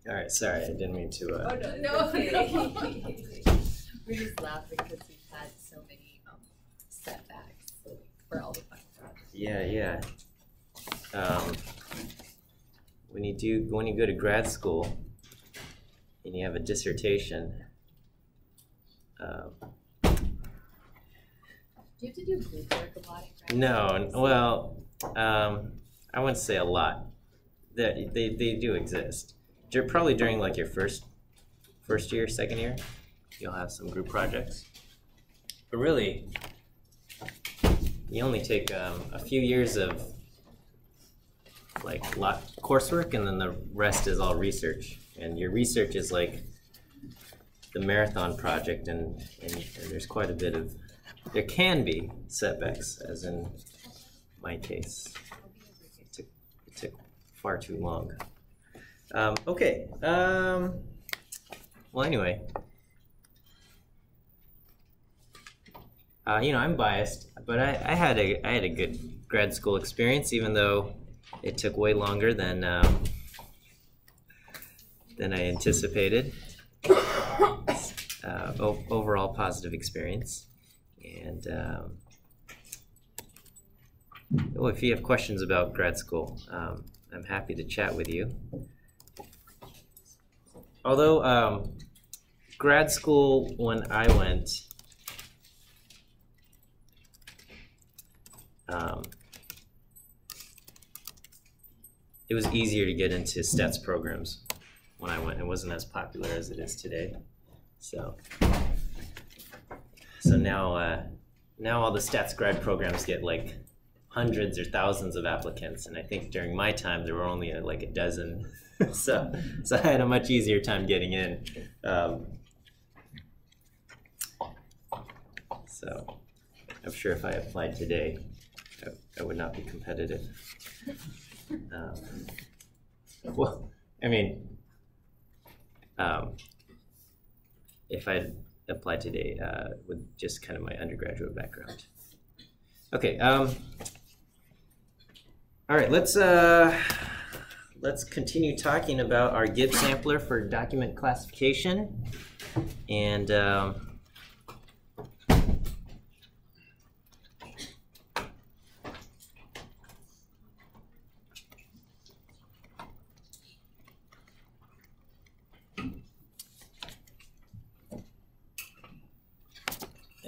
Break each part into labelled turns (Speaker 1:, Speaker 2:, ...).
Speaker 1: All right, sorry, I didn't mean to.
Speaker 2: Oh, no. We're just laughing because we've had so many setbacks for all the final projects.
Speaker 1: Yeah. When you go to grad school and you have a dissertation,
Speaker 2: Do you have to do group work a lot?
Speaker 1: no, well, I wouldn't say a lot. They do exist. Probably during like your first year, second year, you'll have some group projects. But really, you only take a few years of like coursework, and then the rest is all research. And your research is like the marathon project, and there's quite a bit of, there can be setbacks, as in my case. It took far too long. Okay. Well, anyway, I'm biased, but I had a good grad school experience, even though it took way longer than I anticipated. Overall positive experience. And if you have questions about grad school, I'm happy to chat with you. Although grad school, when I went, it was easier to get into stats programs when I went. It wasn't as popular as it is today. So now all the stats grad programs get like hundreds or thousands of applicants, and I think during my time there were only like a dozen. so I had a much easier time getting in. So I'm sure if I applied today, I would not be competitive. Well, I mean, if I applied today with just kind of my undergraduate background. Okay. All right. Let's continue talking about our Gibbs sampler for document classification, and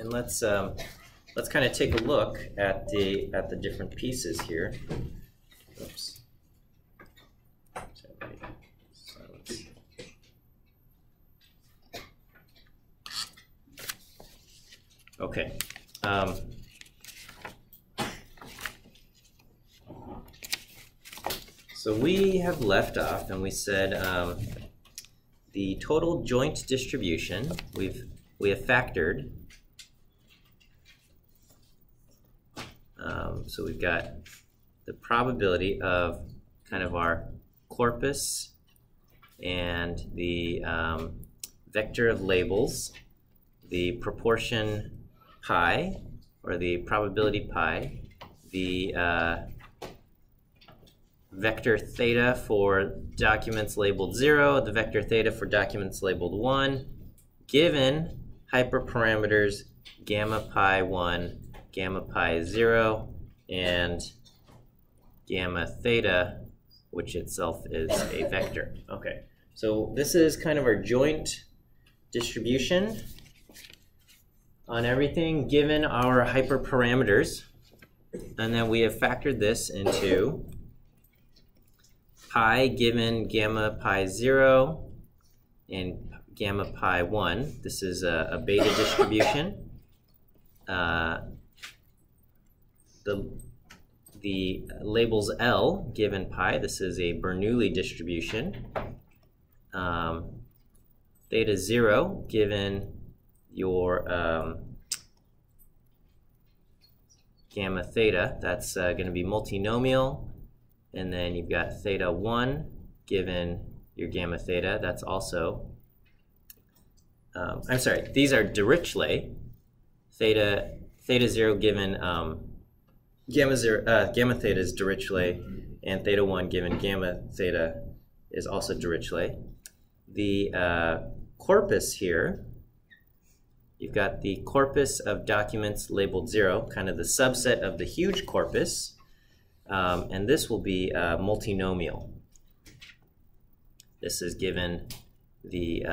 Speaker 1: let's kind of take a look at the different pieces here. Oops. Silence. Okay. So we have left off, and we said the total joint distribution we have factored. So we've got the probability of kind of our corpus and the vector of labels, the proportion pi, or the probability pi, the vector theta for documents labeled 0, the vector theta for documents labeled 1, given hyperparameters gamma pi 1, gamma pi 0, and gamma theta, which itself is a vector. Okay, so this is kind of our joint distribution on everything given our hyperparameters, and then we have factored this into pi given gamma pi 0 and gamma pi 1. This is a beta distribution. The labels L given pi, this is a Bernoulli distribution. Theta 0 given your gamma theta, that's going to be multinomial. And then you've got theta 1 given your gamma theta, that's also, I'm sorry, these are Dirichlet. Theta 0 given gamma theta is Dirichlet, and theta 1 given gamma theta is also Dirichlet. The corpus here, you've got the corpus of documents labeled 0, kind of the subset of the huge corpus, and this will be multinomial. This is given the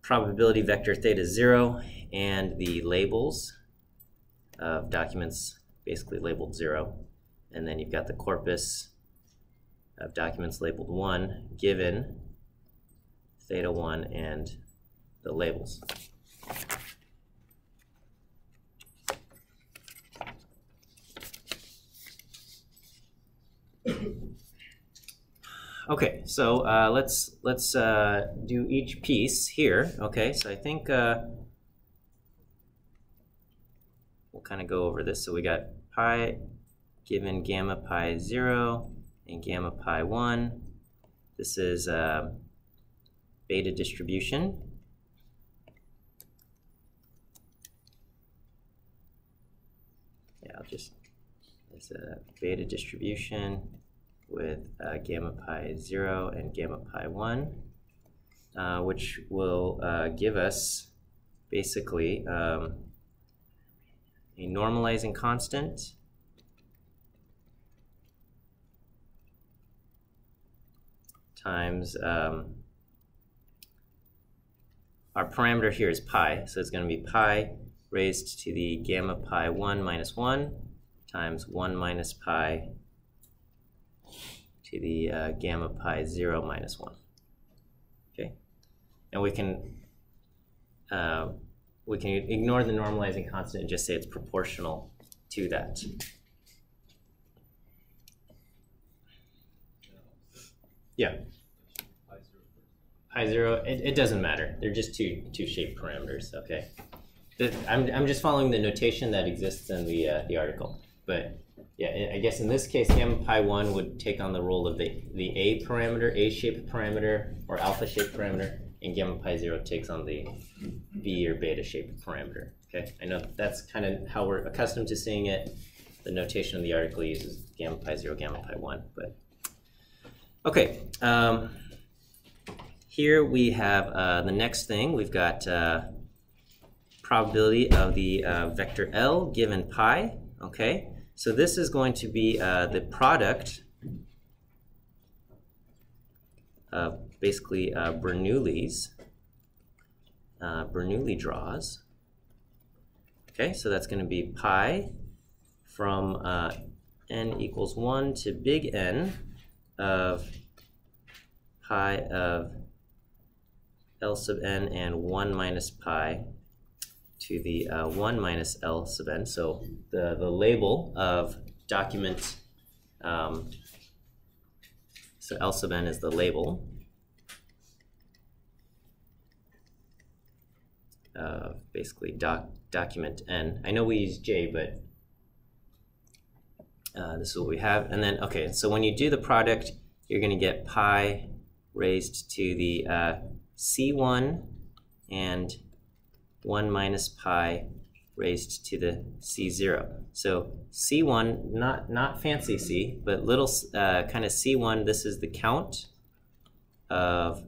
Speaker 1: probability vector theta 0 and the labels of documents basically labeled 0. And then you've got the corpus of documents labeled 1 given theta 1 and the labels. Okay, so let's do each piece here. Okay, so I think we'll kind of go over this. So we got pi given gamma pi 0 and gamma pi 1. This is beta distribution. Yeah, it's a beta distribution with gamma pi 0 and gamma pi 1, which will give us basically a normalizing constant times our parameter here is pi, so it's going to be pi raised to the gamma pi 1 minus 1 times 1 minus pi to the gamma pi 0 minus 1. Okay, and we can ignore the normalizing constant and just say it's proportional to that. Yeah. Pi 0, it doesn't matter. They're just two shape parameters. Okay. I'm just following the notation that exists in the article, but yeah, I guess in this case, gamma pi 1 would take on the role of the A parameter, A-shaped parameter, or alpha-shaped parameter, and gamma pi 0 takes on the B or beta-shaped parameter. Okay, I know that's kind of how we're accustomed to seeing it. The notation of the article uses gamma pi 0, gamma pi 1, but okay. Here we have the next thing. We've got probability of the vector L given pi. Okay. So this is going to be the product of basically Bernoulli's Bernoulli draws. Okay, so that's going to be pi from n equals 1 to big N of pi of L sub n and 1 minus pi to the 1 minus L sub n. So the label of document, so L sub n is the label of basically document n. I know we use J, but this is what we have. And then, okay, so when you do the product, you're going to get pi raised to the C1 and 1 minus pi raised to the C0. So C1, not fancy C, but little kind of C1, this is the count of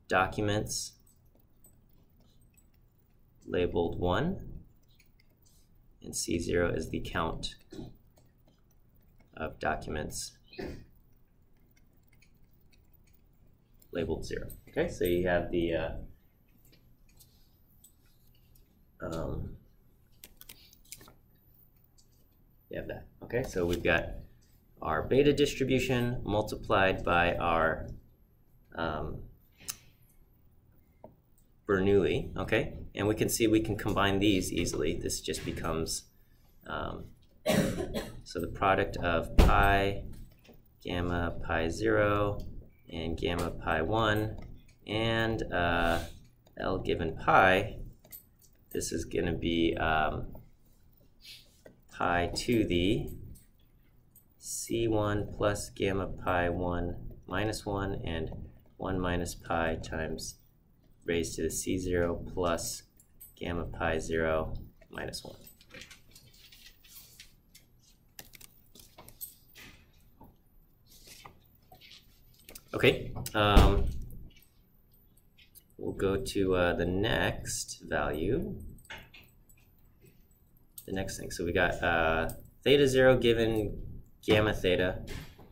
Speaker 1: documents labeled 1, and C0 is the count of documents labeled 0. Okay, so you have the you have that. Okay, so we've got our beta distribution multiplied by our Bernoulli. Okay, and we can see we can combine these easily. This just becomes so the product of pi, gamma pi 0, and gamma pi 1, and L given pi. This is going to be pi to the C1 plus gamma pi 1 minus 1 and 1 minus pi times raised to the C0 plus gamma pi 0 minus 1. Okay, we'll go to the next value. The next thing, so we got theta 0 given gamma theta,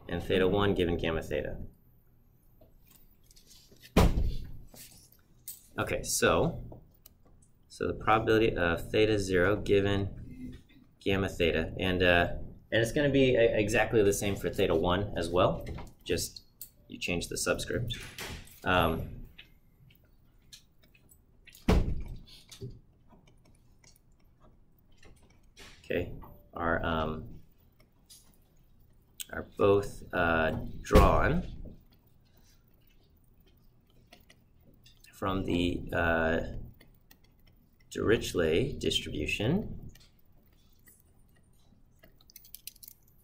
Speaker 1: and theta 1 given gamma theta. Okay, so the probability of theta 0 given gamma theta, and it's going to be exactly the same for theta 1 as well, just you change the subscript. Okay, are both drawn from the Dirichlet distribution.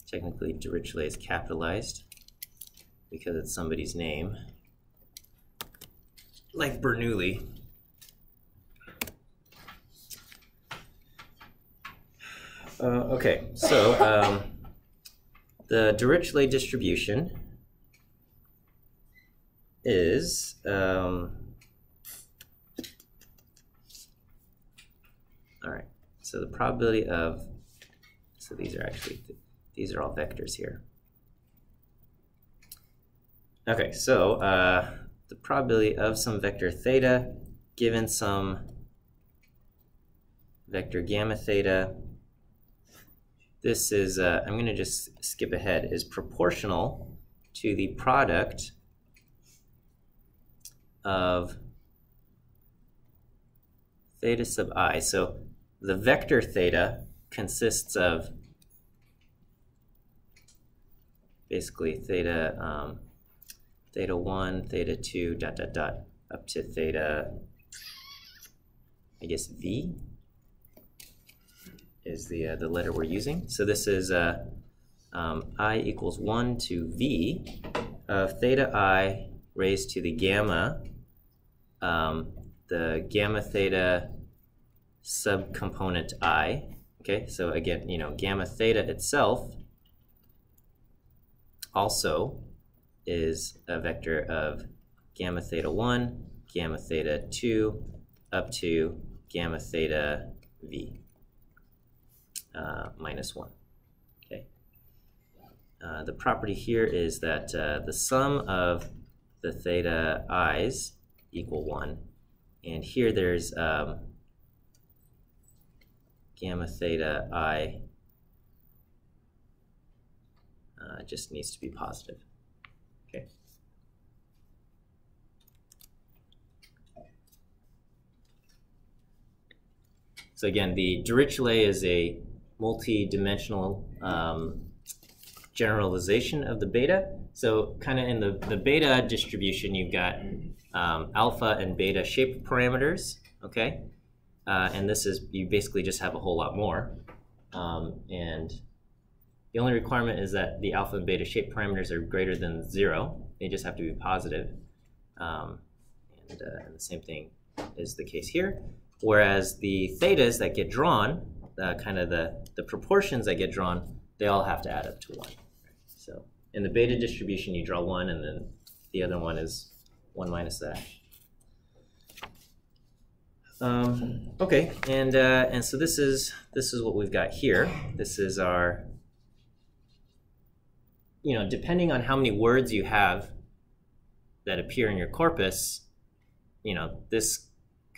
Speaker 1: Technically, Dirichlet is capitalized because it's somebody's name, like Bernoulli. Okay, so the Dirichlet distribution is all right. So the probability of, so these are all vectors here. Okay, so the probability of some vector theta given some vector gamma theta. This is, I'm going to just skip ahead, is proportional to the product of theta sub I. So the vector theta consists of basically theta, theta 1, theta 2, dot, dot, dot, up to theta, I guess, V is the letter we're using. So this is I equals 1 to V of theta I raised to the gamma theta subcomponent I. Okay, so again, you know, gamma theta itself also is a vector of gamma theta 1, gamma theta 2, up to gamma theta V. Minus 1. Okay. The property here is that the sum of the theta i's equal 1, and here there's gamma theta I just needs to be positive. Okay. So again, the Dirichlet is a multi-dimensional generalization of the beta. So kind of in the beta distribution, you've got alpha and beta shape parameters, okay? And this is, you basically just have a whole lot more. And the only requirement is that the alpha and beta shape parameters are greater than 0. They just have to be positive. And the same thing is the case here. Whereas the thetas that get drawn, kind of the proportions that get drawn, they all have to add up to 1. So in the beta distribution, you draw 1, and then the other one is 1 minus that. Okay, and so this is what we've got here. This is our, you know, depending on how many words you have that appear in your corpus, you know, this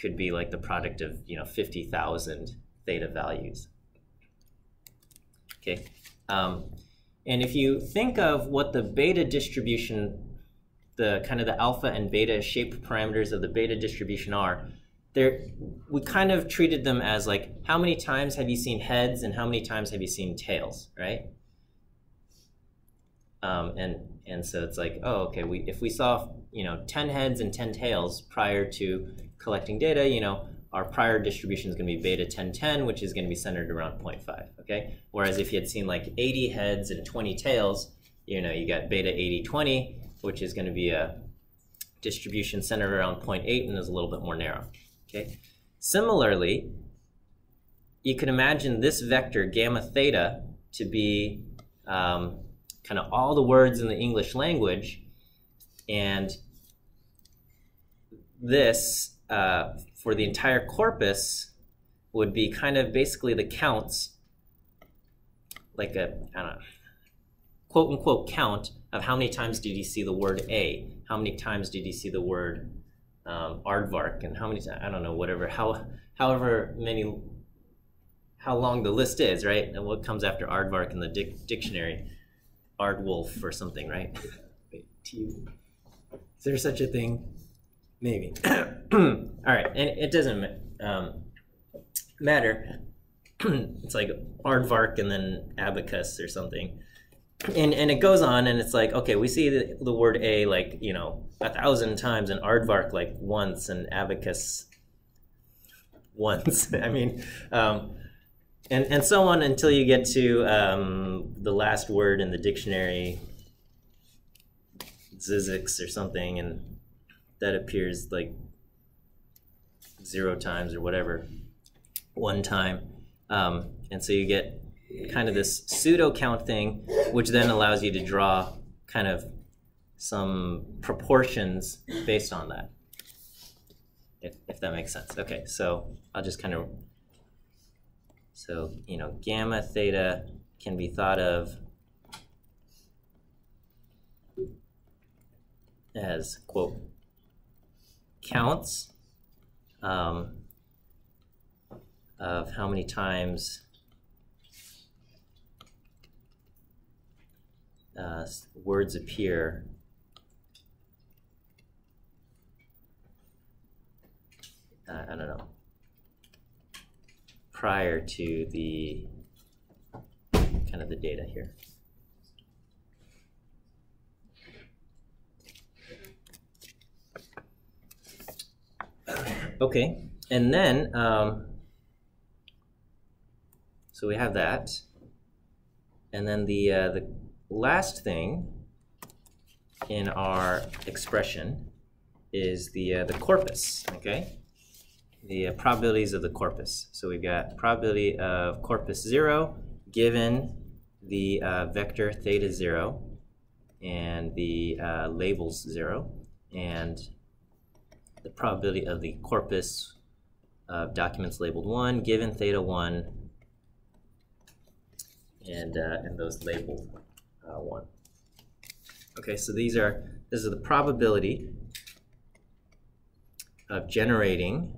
Speaker 1: could be like the product of, you know, 50,000 theta values. Okay, and if you think of what the beta distribution, the kind of the alpha and beta shape parameters of the beta distribution are, we kind of treated them as like, how many times have you seen heads and how many times have you seen tails, right? And so it's like, oh, okay, if we saw, you know, 10 heads and 10 tails prior to collecting data, you know, our prior distribution is going to be beta 1010, which is going to be centered around 0.5, okay? Whereas if you had seen like 80 heads and 20 tails, you know, you got beta 8020, which is going to be a distribution centered around 0.8 and is a little bit more narrow, okay? Similarly, you can imagine this vector gamma theta to be kind of all the words in the English language, And this, for the entire corpus, would be kind of basically the counts, like a, I don't know, quote unquote count of how many times did you see the word A, how many times did you see the word aardvark, and how many, I don't know, whatever, however many, how long the list is, right? And what comes after aardvark in the dictionary, aardwolf or something, right? Wait, is there such a thing? Maybe. All right, and it doesn't matter. It's like aardvark and then abacus or something. And it goes on, and it's like, okay, we see the word A like, you know, 1,000 times, and aardvark like once, and abacus once. I mean, and so on until you get to the last word in the dictionary, zizix or something, and that appears like 0 times or whatever, 1 time. And so you get kind of this pseudo count thing, which then allows you to draw kind of some proportions based on that, if that makes sense. Okay, so I'll just kind of, so, you know, gamma theta can be thought of as, quote, counts of how many times words appear I don't know, prior to the kind of the data here. Okay, and then so we have that, and then the last thing in our expression is the corpus. Okay, the probabilities of the corpus. So we've got probability of corpus 0 given the vector theta 0 and the labels 0, and the probability of the corpus of documents labeled 1 given theta 1 and those labeled 1. Okay, so this is the probability of generating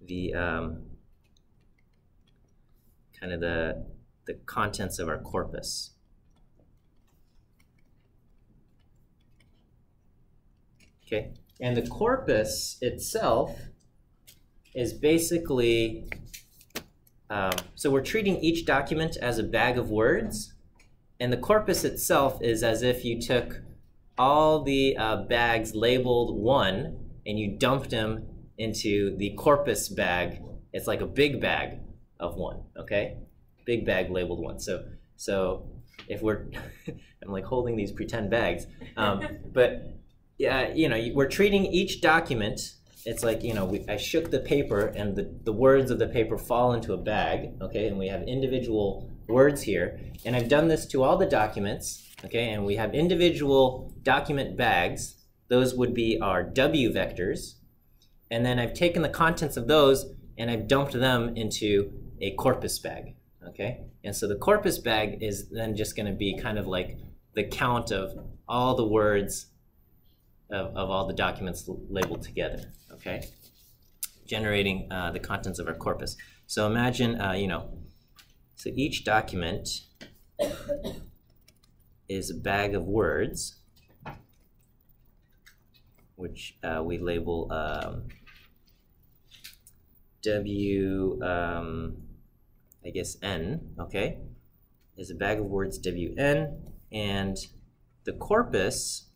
Speaker 1: the kind of the contents of our corpus. Okay, and the corpus itself is basically, so we're treating each document as a bag of words, and the corpus itself is as if you took all the bags labeled 1 and you dumped them into the corpus bag. It's like a big bag of 1, okay? Big bag labeled 1. So if we're, I'm like holding these pretend bags, but yeah, you know, we're treating each document, it's like, you know, I shook the paper and the words of the paper fall into a bag, okay, and we have individual words here, and I've done this to all the documents, okay, and we have individual document bags. Those would be our W vectors, and then I've taken the contents of those and I've dumped them into a corpus bag, okay, and so the corpus bag is then just going to be kind of like the count of all the words of all the documents labeled together, okay, generating the contents of our corpus. So imagine, you know, so each document is a bag of words, which we label W, I guess N, okay, is a bag of words WN, and the corpus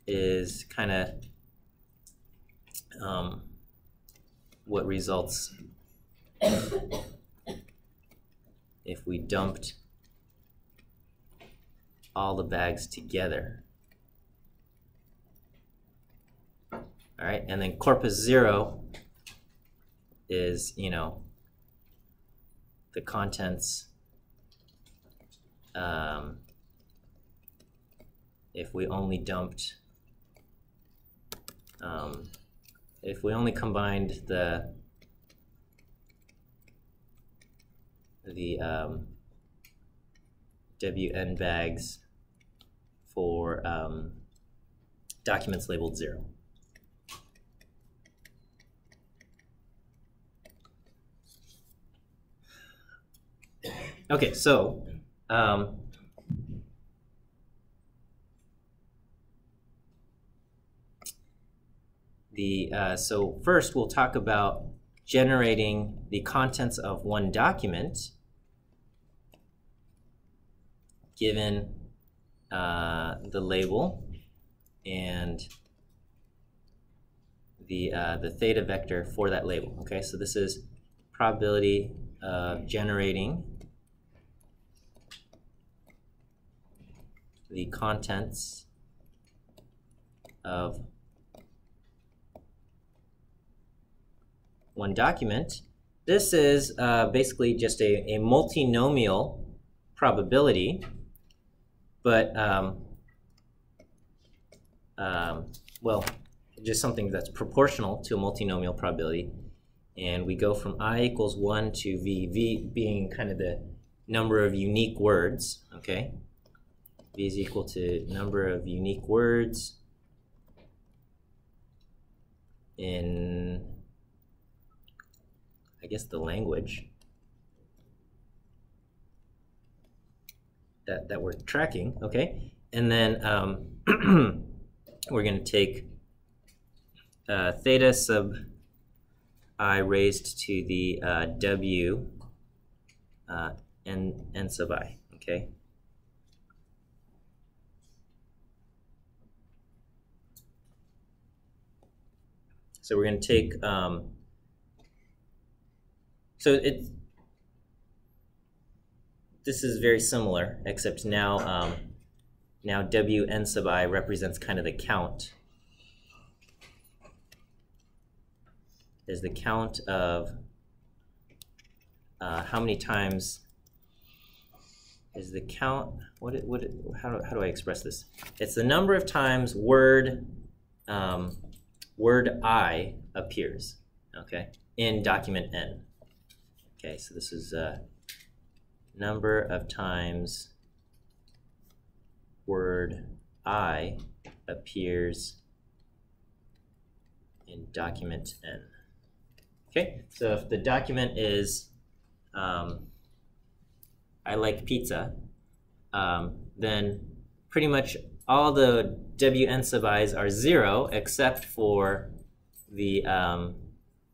Speaker 1: is kind of what results if we dumped all the bags together. All right, and then corpus 0 is, you know, the contents if we only dumped, if we only combined the WN bags for documents labeled 0. Okay, so so first we'll talk about generating the contents of one document given the label and the theta vector for that label. Okay, so this is probability of generating the contents of one document. This is basically just a multinomial probability, but well, just something that's proportional to a multinomial probability. And we go from I equals 1 to V being kind of the number of unique words, okay? V is equal to number of unique words in, I guess, the language that we're tracking, okay? And then we're going to take theta sub I raised to the W n sub I, okay? So we're going to take, this is very similar, except now, now W n sub I represents kind of the count. Is the count of how many times is the count, how do I express this? It's the number of times word I appears, okay, in document N. Okay, so this is number of times word I appears in document N. Okay, so if the document is I like pizza, then pretty much all the Wn sub i's are 0 except for the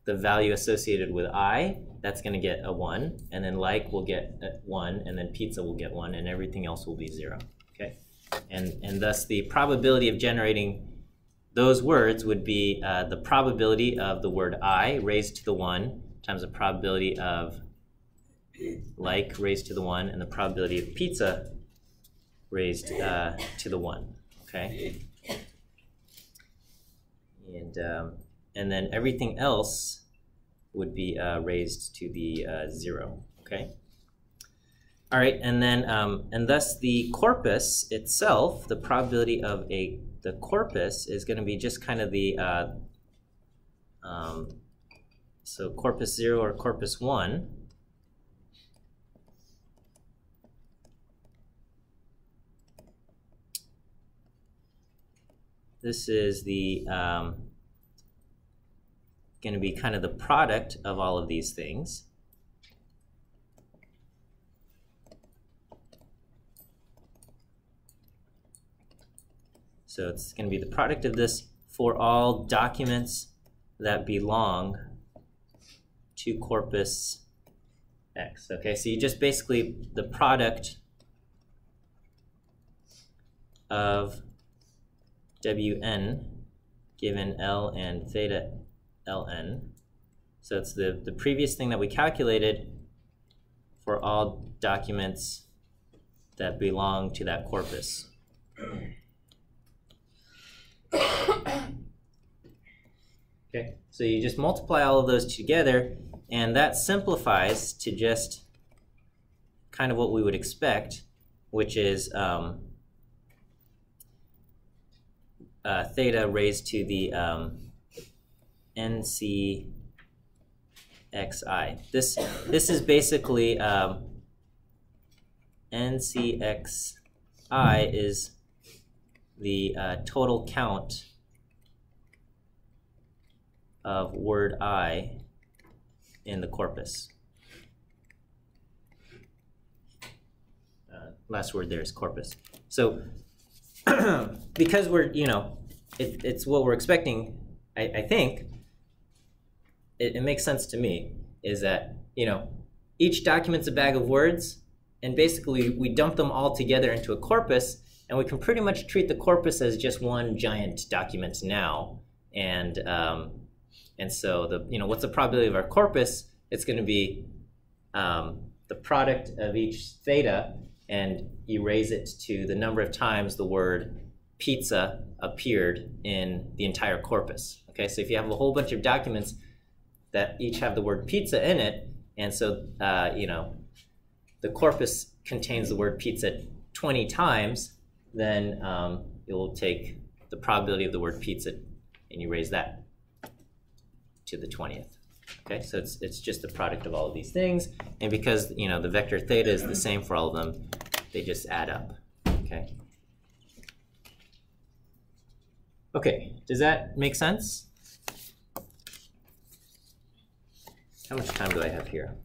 Speaker 1: value associated with I. That's going to get a 1, and then like will get a 1, and then pizza will get 1, and everything else will be 0. Okay, and thus the probability of generating those words would be the probability of the word I raised to the 1 times the probability of like raised to the 1 and the probability of pizza raised to the 1. Okay, and then everything else would be raised to the 0. Okay. All right, and then and thus the corpus itself, the probability of the corpus is going to be just kind of the so corpus 0 or corpus 1. This is the going to be kind of the product of all of these things. So it's going to be the product of this for all documents that belong to corpus X. Okay, so you just basically the product of Wn given L and theta Ln. So it's the previous thing that we calculated for all documents that belong to that corpus. Okay, so you just multiply all of those together, and that simplifies to just kind of what we would expect, which is theta raised to the NCXI. This is basically NCXI is the total count of word I in the corpus. Last word there is corpus. So because we're, it's what we're expecting, I think, it makes sense to me, is that, each document's a bag of words, and basically we dump them all together into a corpus, and we can pretty much treat the corpus as just one giant document now. And so what's the probability of our corpus? It's going to be the product of each theta, and you raise it to the number of times the word pizza appeared in the entire corpus. Okay, so if you have a whole bunch of documents that each have the word pizza in it, and so the corpus contains the word pizza 20 times, then you'll take the probability of the word pizza and you raise that to the 20th. Okay, so it's just the product of all of these things, and because the vector theta is the same for all of them, they just add up. Okay. Okay, does that make sense? How much time do I have here?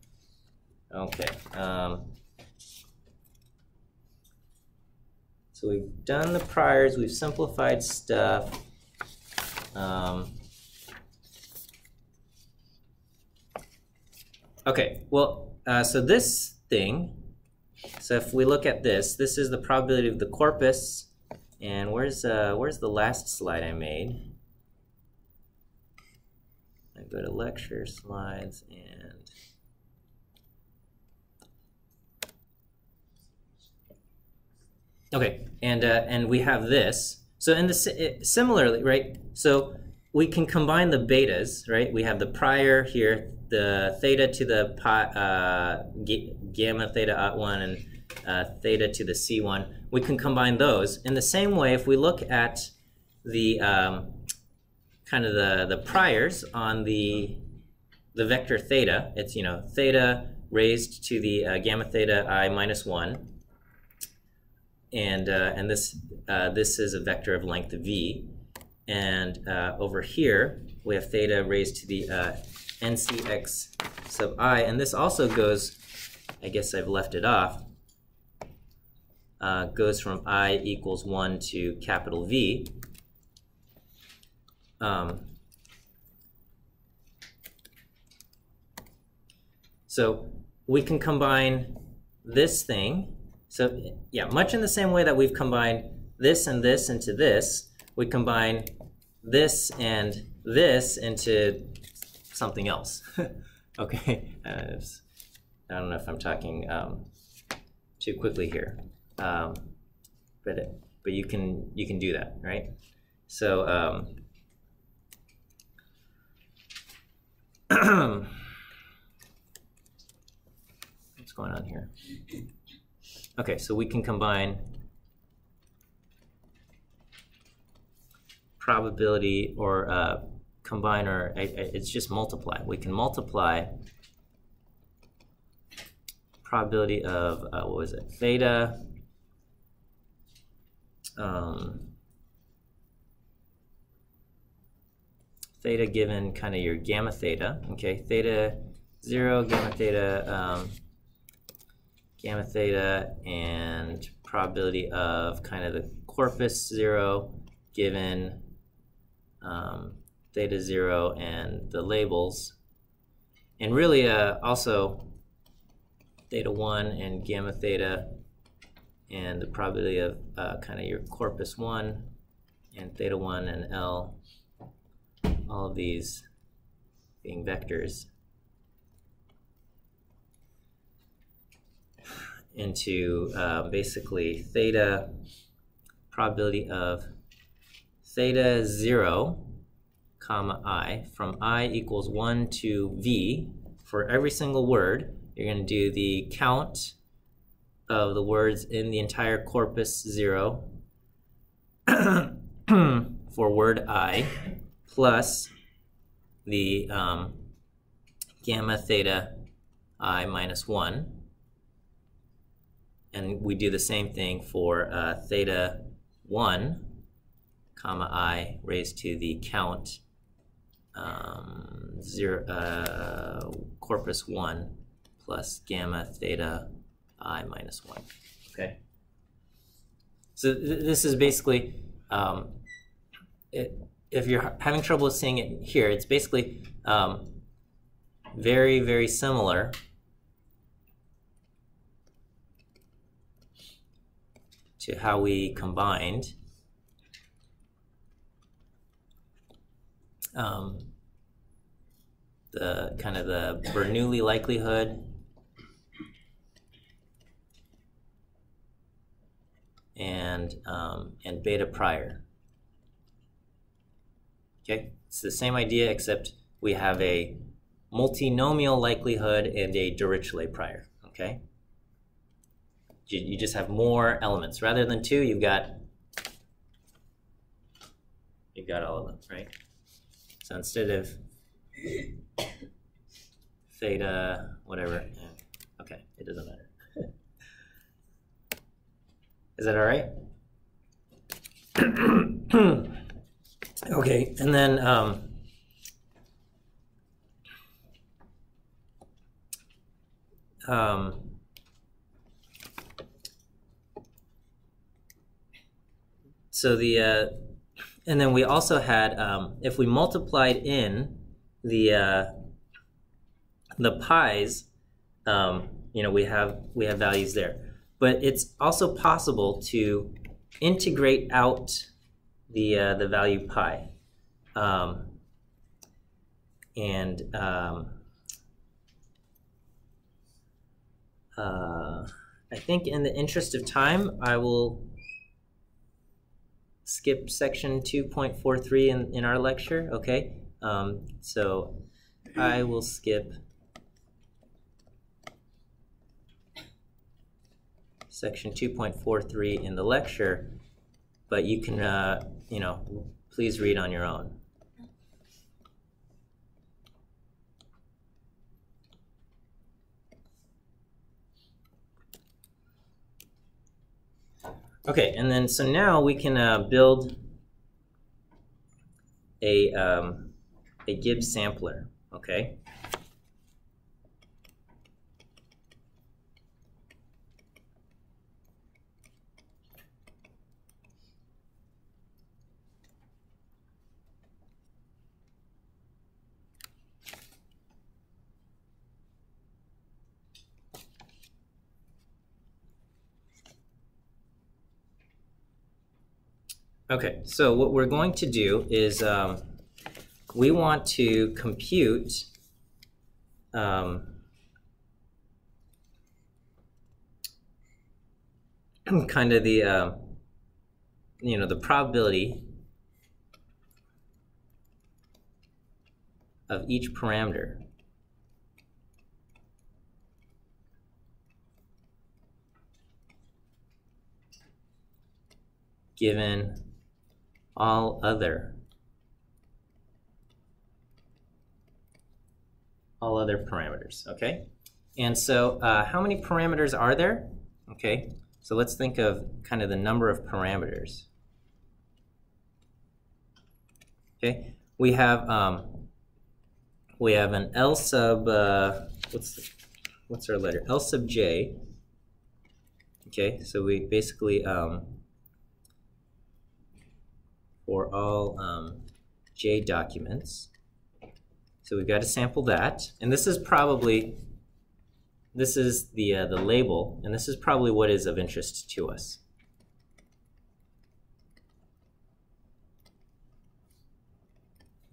Speaker 1: Okay. So we've done the priors, we've simplified stuff. Okay, well, so this thing, so if we look at this is the probability of the corpus, and where's the last slide I made? I go to lecture slides and okay, and we have this. So in similarly, right? So we can combine the betas, right? We have the prior here, the theta to the gamma theta 1 and theta to the C1. We can combine those. In the same way, if we look at the kind of the priors on the vector theta, it's theta raised to the gamma theta I minus 1, and this is a vector of length v, and over here we have theta raised to the NCX sub I, and this also goes, I guess I've left it off, goes from I equals 1 to capital V. So we can combine this thing. So yeah, much in the same way that we've combined this and this into this, we combine this and this into something else. Okay, I don't know if I'm talking too quickly here, but you can do that, right? So what's going on here? Okay, so we can combine probability or combine, or it's just multiply. We can multiply probability of what was it? Theta theta given kind of your gamma theta. Okay, theta 0, gamma theta, and probability of kind of the corpus 0 given theta 0 and the labels, and really also theta 1 and gamma theta and the probability of kind of your corpus 1 and theta 1 and L, all of these being vectors, into basically theta probability of theta 0 comma I, from I equals 1 to V. For every single word, you're going to do the count of the words in the entire corpus 0 for word I, plus the gamma theta I minus 1. And we do the same thing for theta 1, comma I raised to the count corpus 1 plus gamma theta I minus 1. Okay. So this is basically, if you're having trouble seeing it here, it's basically very, very similar to how we combined the kind of the Bernoulli likelihood and beta prior. Okay, it's the same idea except we have a multinomial likelihood and a Dirichlet prior. Okay, you just have more elements rather than 2. You've got all of them, right? So instead of theta whatever, okay, it doesn't matter. Is that all right? Okay, and then so and then we also had if we multiplied in the pies, you know, we have values there. But it's also possible to integrate out the value pi. I think in the interest of time, I will skip section 2.43 in our lecture, okay? So I will skip section 2.43 in the lecture, but you can, you know, please read on your own. Okay, and then so now we can build a Gibbs sampler, okay? Okay, so what we're going to do is we want to compute kind of the you know, the probability of each parameter given all other parameters, okay? And so how many parameters are there? Okay, so let's think of kind of the number of parameters. Okay, we have an L sub what's our letter? L sub j. Okay, so we basically for all j documents. So we've got to sample that, and this is probably, this is the label, and this is probably what is of interest to us.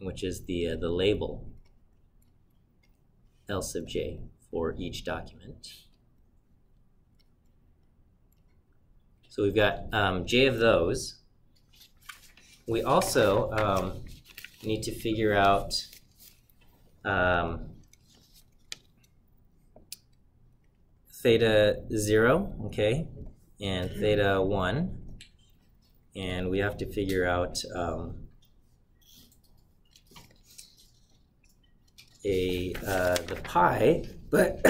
Speaker 1: Which is the label L sub j for each document. So we've got j of those. We also need to figure out theta 0, okay, and theta 1, and we have to figure out the pi, but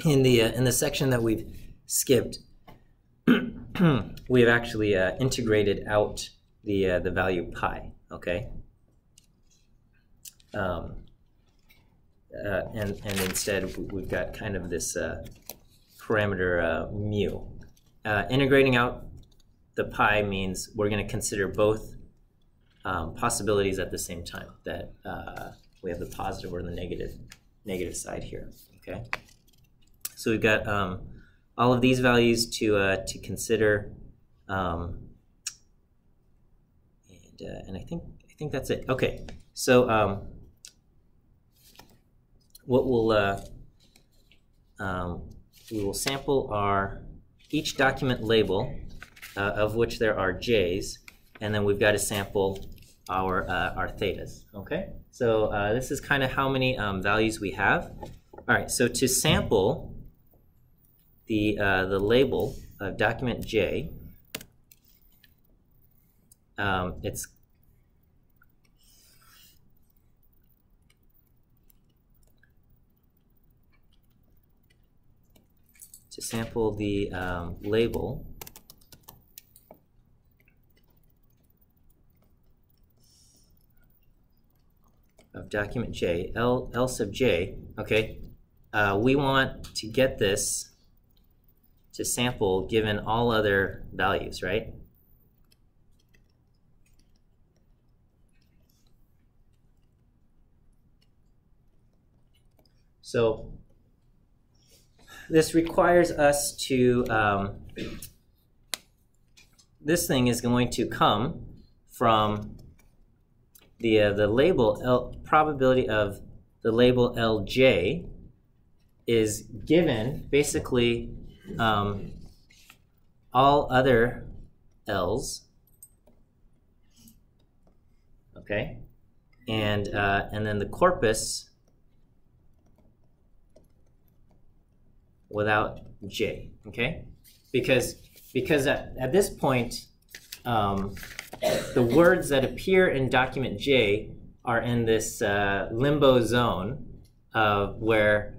Speaker 1: in the section that we've skipped, we've actually integrated out the value pi, okay, and instead we've got kind of this parameter mu. Integrating out the pi means we're going to consider both possibilities at the same time, that we have the positive or the negative side here, okay? So we've got all of these values to consider, and I think that's it. Okay, so what we will sample each document label, of which there are j's, and then we've got to sample our thetas. Okay, so this is kind of how many values we have. All right, so to sample the label of document J, it's to sample the label of document J, L sub J, okay, we want to get this to sample given all other values, right? So this requires us to, this thing is going to come from the label probability of the label LJ is given basically all other L's, okay, and then the corpus without J, okay, because at this point the words that appear in document J are in this limbo zone where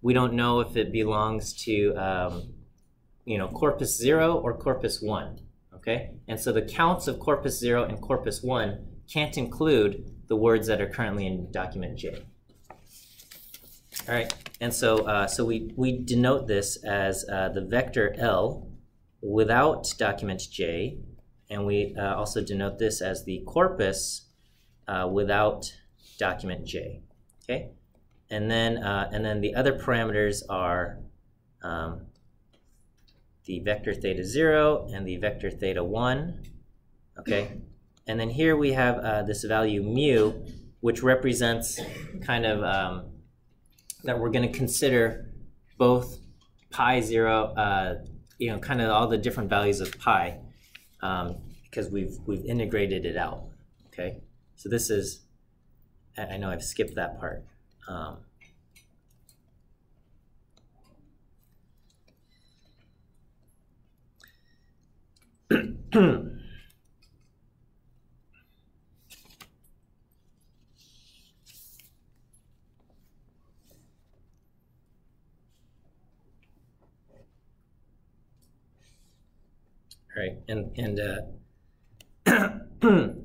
Speaker 1: we don't know if it belongs to corpus 0 or corpus 1, okay? And so the counts of corpus 0 and corpus 1 can't include the words that are currently in document J. All right, and so so we denote this as the vector L without document J, and we also denote this as the corpus without document J, okay? And then the other parameters are the vector theta 0 and the vector theta 1, okay? And then here we have this value mu, which represents kind of that we're going to consider both pi 0, kind of all the different values of pi, because we've integrated it out, okay? So this is, I know I've skipped that part. Right, and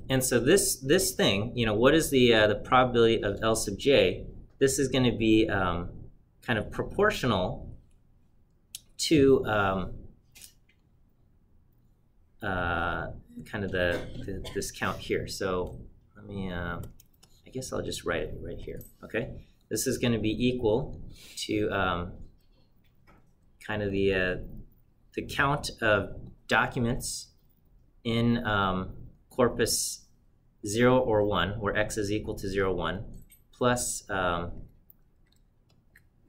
Speaker 1: and so this thing, what is the probability of L sub J? This is going to be kind of proportional to kind of this count here. So let me, I guess I'll just write it right here. Okay, this is going to be equal to kind of the count of documents in corpus 0 or 1, where x is equal to 0, 1, plus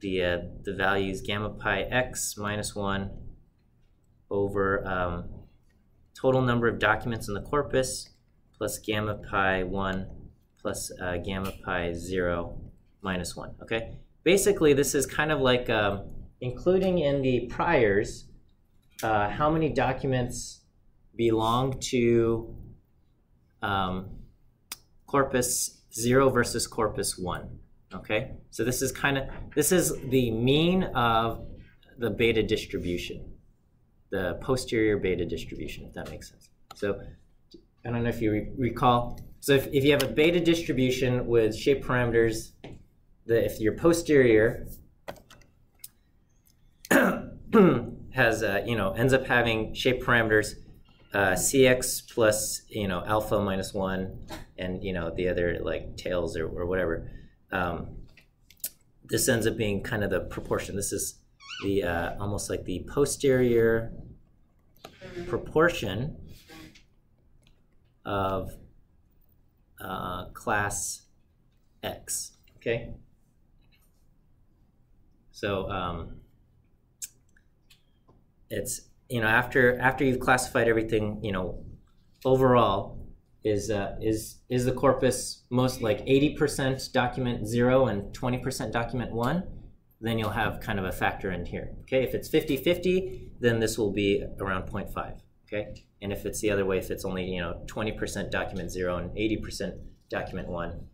Speaker 1: the values gamma pi x minus 1 over total number of documents in the corpus plus gamma pi 1 plus gamma pi 0 minus 1, okay? basically this is kind of like including in the priors how many documents belong to corpus 0 versus corpus 1. Okay, so this is the mean of the beta distribution, the posterior beta distribution, if that makes sense. So I don't know if you recall. So if you have a beta distribution with shape parameters, if your posterior has ends up having shape parameters cx plus alpha minus 1 and the other like tails or whatever, this ends up being kind of the proportion. This is the almost like the posterior proportion of class X. Okay, so it's after you've classified everything, overall is the corpus most like 80% document 0 and 20% document 1, then you'll have kind of a factor in here. Okay, if it's 50-50, then this will be around 0.5. Okay, and if it's the other way, if it's only 20% document 0 and 80% document 1,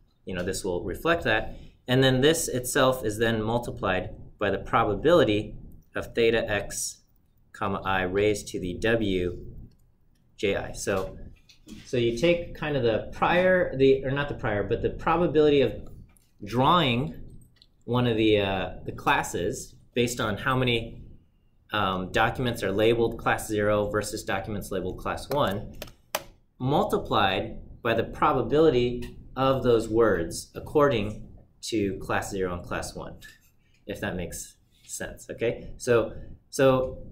Speaker 1: this will reflect that. And then this itself is then multiplied by the probability of theta x comma I raised to the w ji. So you take kind of the probability of drawing one of the classes based on how many documents are labeled class 0 versus documents labeled class 1, multiplied by the probability of those words according to class 0 and class 1, if that makes sense. Okay, so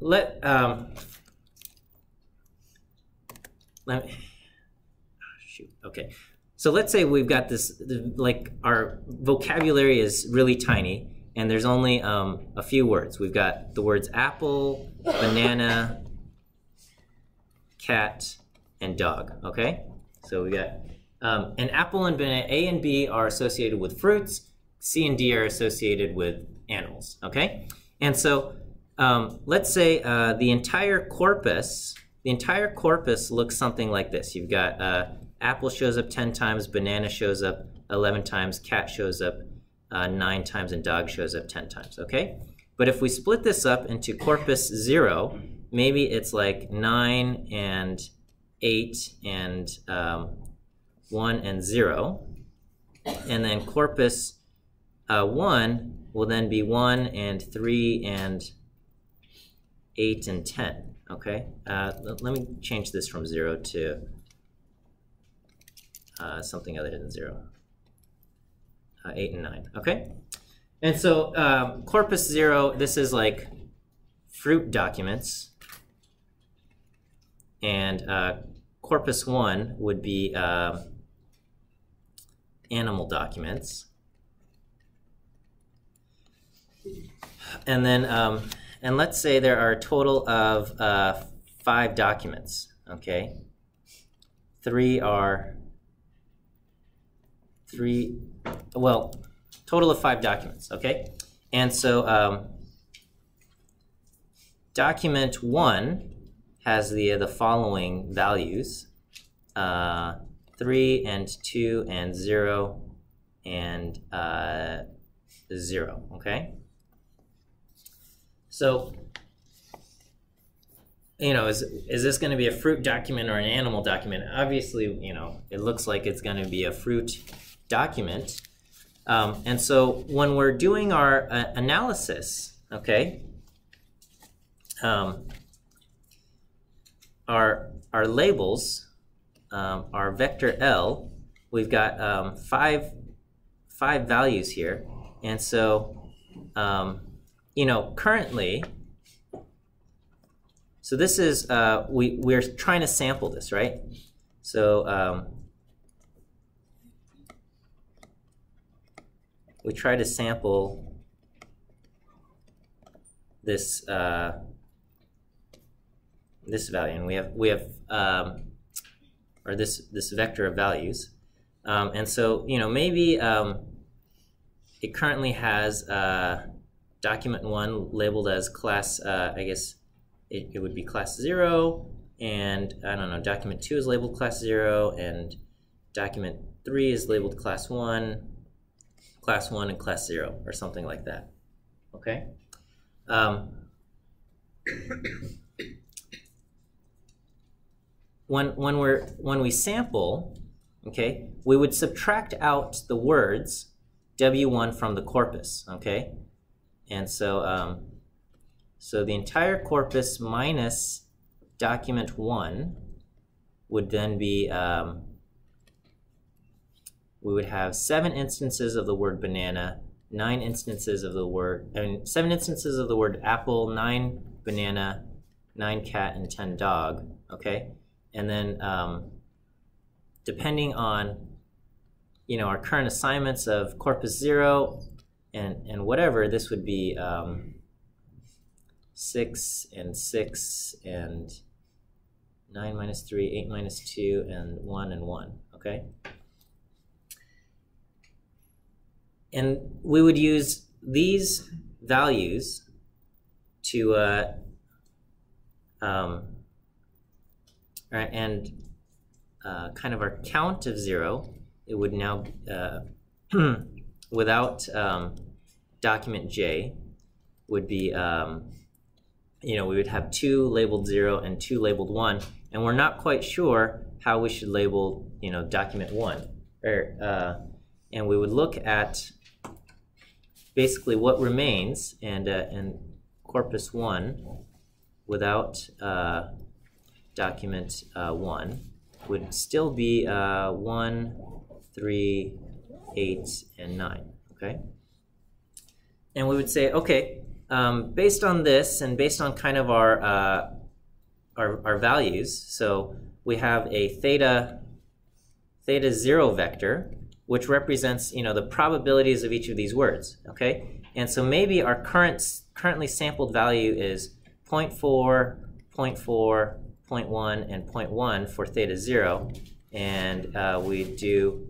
Speaker 1: let me shoot. Okay, so let's say we've got this, like our vocabulary is really tiny and there's only a few words. We've got the words apple, banana, cat, and dog. Okay, so we got and apple and banana, A and B are associated with fruits, C and D are associated with animals. Okay, and so let's say the entire corpus looks something like this. You've got apple shows up 10 times, banana shows up 11 times, cat shows up 9 times, and dog shows up 10 times, okay? But if we split this up into corpus 0, maybe it's like 9 and 8 and 1 and 0. And then corpus 1 will then be 1 and 3 and 8 and 10, okay? Let me change this from 0 to something other than 0. 8 and 9, okay? And so corpus 0, this is like fruit documents, and corpus 1 would be animal documents. And then, and let's say there are a total of 5 documents, okay? Total of 5 documents, okay? And so document 1 has the following values, 3 and 2 and 0 and 0, okay? So, is this going to be a fruit document or an animal document? Obviously, it looks like it's going to be a fruit document. And so when we're doing our analysis, okay, our labels, our vector L, we've got five values here. And so, currently, so this is, we're trying to sample this, right? So we try to sample this this value, and we have or this vector of values, and so maybe it currently has document 1 labeled as class, I guess it would be class 0, and I don't know, document 2 is labeled class 0, and document 3 is labeled class 1 and class 0, or something like that. Okay? When we sample, okay, we would subtract out the words W1 from the corpus, okay? And so, so the entire corpus minus document 1 would then be, we would have 7 instances of the word banana, 9 instances of the word, 7 instances of the word apple, 9 banana, 9 cat, and 10 dog, okay? And then depending on, you know, our current assignments of corpus 0 and whatever, this would be 6 and 6 and 9 minus 3, 8 minus 2, and 1 and 1, okay? And we would use these values to kind of our count of 0, it would now, without document J, would be, you know, we would have 2 labeled 0 and 2 labeled 1, and we're not quite sure how we should label, you know, document 1. And we would look at basically what remains, and corpus 1 without document 1 would still be 1, 3, 8, and 9, okay? And we would say, okay, based on this and based on kind of our values, so we have a theta 0 vector, which represents, you know, the probabilities of each of these words, okay? And so maybe our currently sampled value is 0.4, 0.4, 0.1, and 0.1 for theta 0, and we do,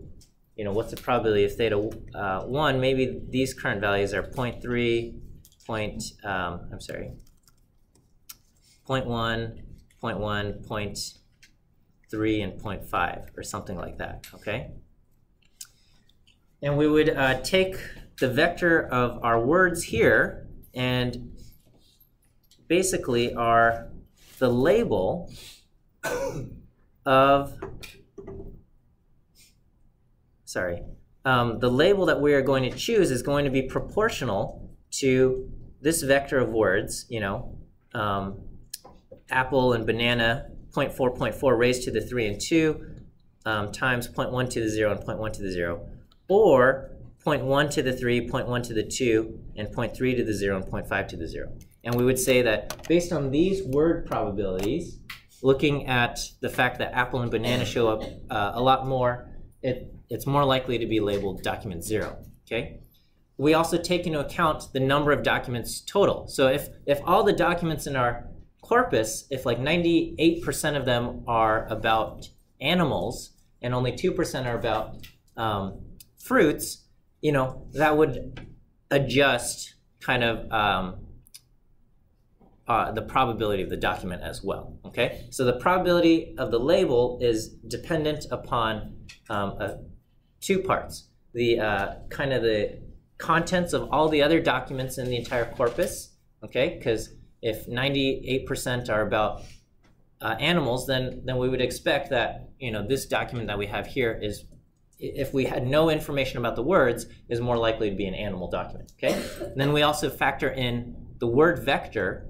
Speaker 1: you know, what's the probability of theta 1? Maybe these current values are 0.3, 0.1, 0.1, 0.3, and 0.5, or something like that, okay? And we would take the vector of our words here, and basically the label of, the label that we are going to choose is going to be proportional to this vector of words, you know, apple and banana, 0.4, 0.4 raised to the 3 and 2 times 0.1 to the 0 and 0.1 to the 0, or 0.1 to the 3, 0.1 to the 2, and 0.3 to the 0, and 0.5 to the 0. And we would say that based on these word probabilities, looking at the fact that apple and banana show up a lot more, it's more likely to be labeled document 0, okay? We also take into account the number of documents total. So if all the documents in our corpus, if like 98% of them are about animals and only 2% are about fruits, you know, that would adjust kind of the probability of the document as well, okay? So the probability of the label is dependent upon 2 parts. The kind of the contents of all the other documents in the entire corpus, okay? Because if 98% are about animals, then we would expect that, you know, this document that we have here is, if we had no information about the words, is more likely to be an animal document, okay? And then we also factor in the word vector,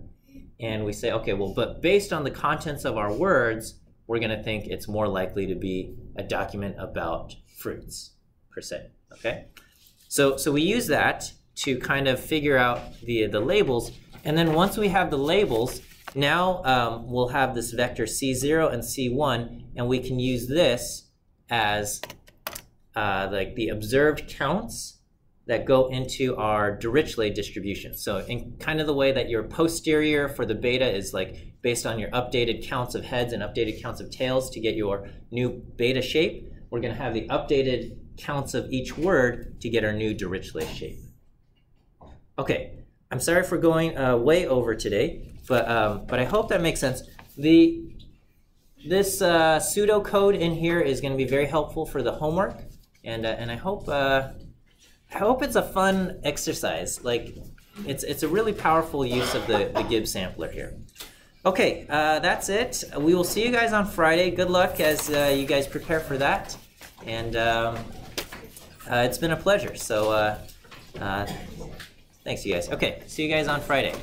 Speaker 1: and we say, okay, well, but based on the contents of our words, we're going to think it's more likely to be a document about fruits, per se, okay? So we use that to kind of figure out the labels, and then once we have the labels, now we'll have this vector C0 and C1, and we can use this as like the observed counts that go into our Dirichlet distribution. So in kind of the way that your posterior for the beta is like based on your updated counts of heads and updated counts of tails to get your new beta shape, we're going to have the updated counts of each word to get our new Dirichlet shape. Okay, I'm sorry for going way over today, but I hope that makes sense. This pseudocode in here is going to be very helpful for the homework, and I hope it's a fun exercise. Like it's a really powerful use of the Gibbs sampler here. Okay, that's it. We will see you guys on Friday. Good luck as you guys prepare for that, and it's been a pleasure. So thanks, you guys. Okay, see you guys on Friday.